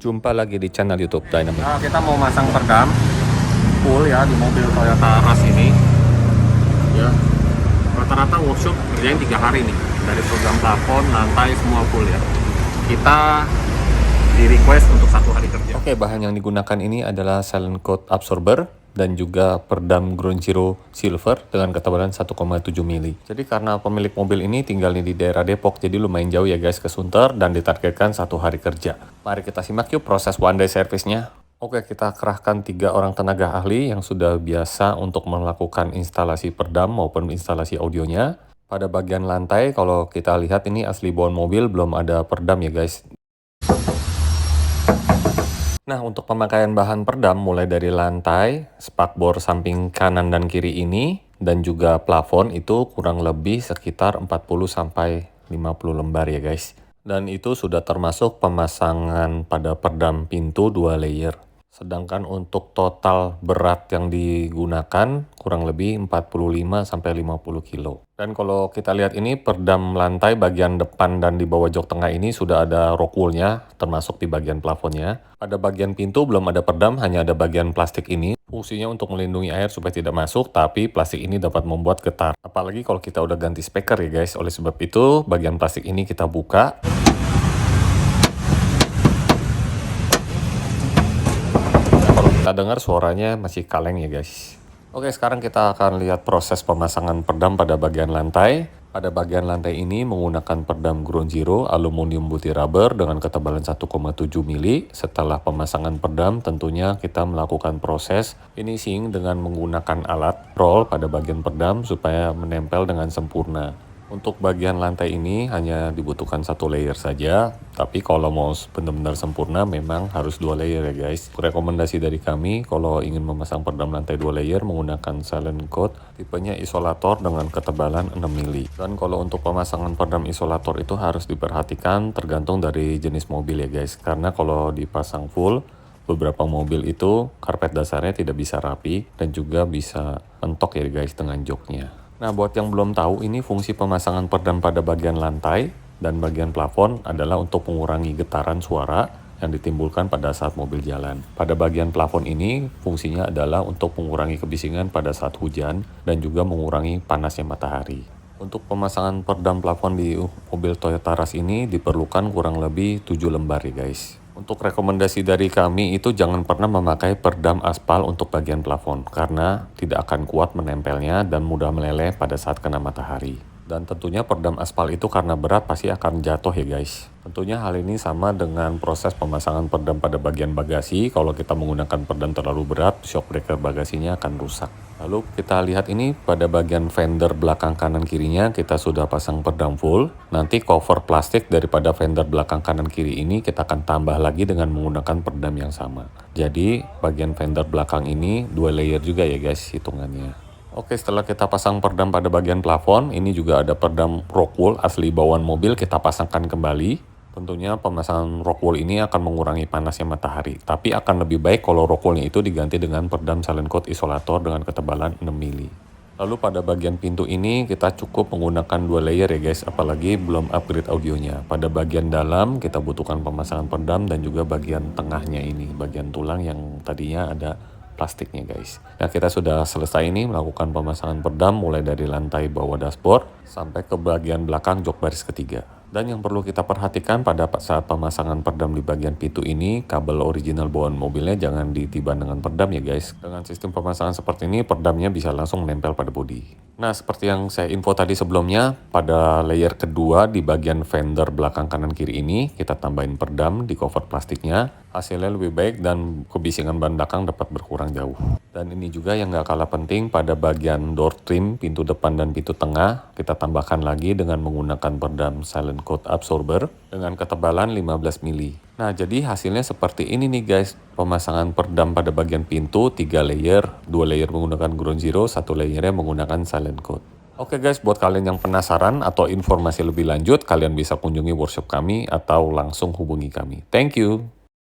Jumpa lagi di channel YouTube Dynamic. Nah, kita mau masang peredam full ya di mobil Toyota Rush ini. Ya, rata-rata workshop kerjain 3 hari nih, dari program plafon, lantai semua full ya. Kita di request untuk 1 hari kerja. Oke, bahan yang digunakan ini adalah silent coat absorber dan juga peredam Ground Zero Silver dengan ketebalan 1,7 mili. Jadi karena pemilik mobil ini tinggalnya di daerah Depok, jadi lumayan jauh ya guys ke Sunter dan ditargetkan 1 hari kerja. Mari kita simak yuk proses one day service-nya. Oke, kita kerahkan 3 orang tenaga ahli yang sudah biasa untuk melakukan instalasi peredam maupun instalasi audionya. Pada bagian lantai, kalau kita lihat ini asli bawaan mobil belum ada peredam ya guys. Nah, untuk pemakaian bahan peredam mulai dari lantai, spakbor samping kanan dan kiri ini, dan juga plafon itu kurang lebih sekitar 40-50 lembar ya guys. Dan itu sudah termasuk pemasangan pada peredam pintu 2 layer. Sedangkan untuk total berat yang digunakan kurang lebih 45-50 kilo. Dan kalau kita lihat ini peredam lantai bagian depan dan di bawah jok tengah ini sudah ada rock wool-nya termasuk di bagian plafonnya. Pada bagian pintu belum ada peredam, hanya ada bagian plastik ini. Fungsinya untuk melindungi air supaya tidak masuk, tapi plastik ini dapat membuat getar. Apalagi kalau kita udah ganti speaker ya guys. Oleh sebab itu bagian plastik ini kita buka. Kita dengar suaranya masih kaleng ya guys. Oke, sekarang kita akan lihat proses pemasangan peredam pada bagian lantai. Pada bagian lantai ini menggunakan peredam Ground Zero aluminium putih rubber dengan ketebalan 1,7 mili. Setelah pemasangan peredam tentunya kita melakukan proses finishing dengan menggunakan alat roll pada bagian peredam supaya menempel dengan sempurna. Untuk bagian lantai ini hanya dibutuhkan 1 layer saja, tapi kalau mau benar-benar sempurna memang harus 2 layer ya guys. Rekomendasi dari kami kalau ingin memasang peredam lantai 2 layer menggunakan silent coat tipenya isolator dengan ketebalan 6 mili. Dan kalau untuk pemasangan peredam isolator itu harus diperhatikan tergantung dari jenis mobil ya guys. Karena kalau dipasang full, beberapa mobil itu karpet dasarnya tidak bisa rapi dan juga bisa mentok ya guys dengan joknya. Nah, buat yang belum tahu, ini fungsi pemasangan peredam pada bagian lantai dan bagian plafon adalah untuk mengurangi getaran suara yang ditimbulkan pada saat mobil jalan. Pada bagian plafon ini, fungsinya adalah untuk mengurangi kebisingan pada saat hujan dan juga mengurangi panasnya matahari. Untuk pemasangan peredam plafon di mobil Toyota Rush ini diperlukan kurang lebih 7 lembar ya guys. Untuk rekomendasi dari kami itu jangan pernah memakai peredam aspal untuk bagian plafon karena tidak akan kuat menempelnya dan mudah meleleh pada saat kena matahari. Dan tentunya peredam aspal itu karena berat pasti akan jatuh ya guys. Tentunya hal ini sama dengan proses pemasangan peredam pada bagian bagasi. Kalau kita menggunakan peredam terlalu berat, shock breaker bagasinya akan rusak. Lalu kita lihat ini pada bagian fender belakang kanan kirinya kita sudah pasang peredam full. Nanti cover plastik daripada fender belakang kanan kiri ini kita akan tambah lagi dengan menggunakan peredam yang sama. Jadi bagian fender belakang ini 2 layer juga ya guys hitungannya. Oke, setelah kita pasang peredam pada bagian plafon, ini juga ada peredam rock wool asli bawaan mobil kita pasangkan kembali. Tentunya pemasangan rock wool ini akan mengurangi panasnya matahari, tapi akan lebih baik kalau rock woolnya itu diganti dengan peredam silent coat isolator dengan ketebalan 6 mili. Lalu pada bagian pintu ini kita cukup menggunakan 2 layer ya guys, apalagi belum upgrade audionya. Pada bagian dalam kita butuhkan pemasangan peredam dan juga bagian tengahnya ini, bagian tulang yang tadinya ada plastiknya guys. Nah, kita sudah selesai ini melakukan pemasangan peredam mulai dari lantai bawah dashboard sampai ke bagian belakang jok baris ketiga. Dan yang perlu kita perhatikan pada saat pemasangan peredam di bagian pintu ini, kabel original bawaan mobilnya jangan ditiban dengan peredam ya guys. Dengan sistem pemasangan seperti ini, peredamnya bisa langsung menempel pada bodi. Nah, seperti yang saya info tadi sebelumnya, pada layer kedua di bagian fender belakang kanan kiri ini, kita tambahin peredam di cover plastiknya. Hasilnya lebih baik dan kebisingan ban belakang dapat berkurang jauh. Dan ini juga yang gak kalah penting pada bagian door trim, pintu depan dan pintu tengah, kita tambahkan lagi dengan menggunakan peredam silent coat absorber dengan ketebalan 15 mili. Nah, jadi hasilnya seperti ini nih guys. Pemasangan peredam pada bagian pintu 3 layer, 2 layer menggunakan Ground Zero, 1 layernya menggunakan silent coat. Oke guys, buat kalian yang penasaran atau informasi lebih lanjut, kalian bisa kunjungi workshop kami atau langsung hubungi kami. Thank you.